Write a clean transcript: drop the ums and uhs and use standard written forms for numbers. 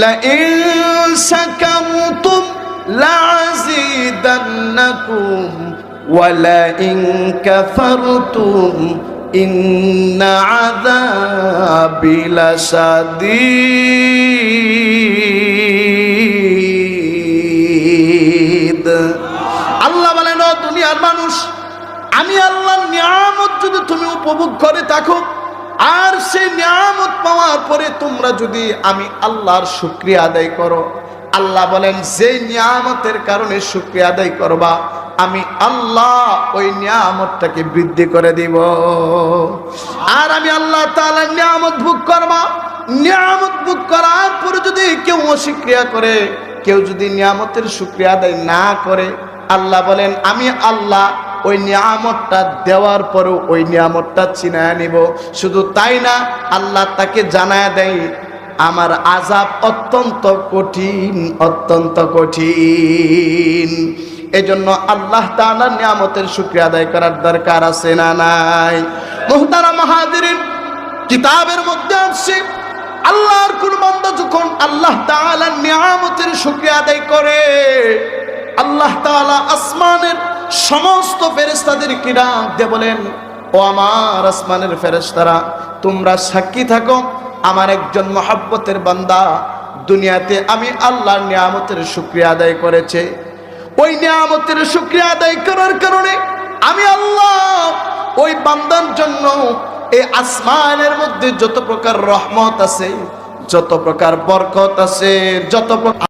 Line শাকারতুম লাযীদান্নাকুম ওয়া line কাফারতুম ইন্না আযাবি লাশাদীদ। আল্লাহ বলেন, ও দুনিয়ার মানুষ, আমি আল্লাহর নিয়ামত যদি তুমি উপভোগ করে থাকো, আর সেই নিয়ামত পাওয়ার পরে তোমরা যদি আমি আল্লাহর শুকরিয়া আদায় করো, আল্লাহ বলেন যে নিয়ামতের কারণে শুকরিয়া আদায় করবা, আমি আল্লাহ ওই নিয়ামতটাকে বৃদ্ধি করে দিব। আর আমি আল্লাহ তাআলার নিয়ামত ভোগ করবা, নিয়ামত ভোগ করার পরে যদি কেউ অস্বীকার করে, কেউ যদি নিয়ামতের শুকরিয়া আদায় না করে, আল্লাহ বলেন আমি আল্লাহ ওই নিয়ামতটা দেওয়ার পরেও ওই নিয়ামতটা ছিনায় নিব। শুধু তাই না, আল্লাহ তাকে জানায় দেয় আমার আযাব অত্যন্ত কঠিন, অত্যন্ত কঠিন। এজন্য আল্লাহ তাআলার নিয়ামতের শুকরিয়া আদায় করার দরকার আছে না নাই? মুহতারাম হাজিরিন, কিতাবের মধ্যে আছে আল্লাহর কোন বান্দা যখন আল্লাহ তাআলার নিয়ামতের শুকরিয়া আদায় করে, আল্লাহ তাআলা আসমানের সমস্ত ফেরেশতাদেরকে ডাক দিয়ে বলেন, ও আমার আসমানের ফেরেশতারা, তোমরা সাক্ষী থাকো আমার একজন মহব্বতের বান্দা দুনিয়াতে আমি আল্লাহর নিয়ামতের শুকরিয়া আদায় করেছে। ওই নিয়ামতের শুকরিয়া আদায় করার কারণে আমি আল্লাহ ওই বান্দার জন্য এই আসমানের মধ্যে যত প্রকার রহমত আছে, যত প্রকার বরকত আছে, যত প্রকার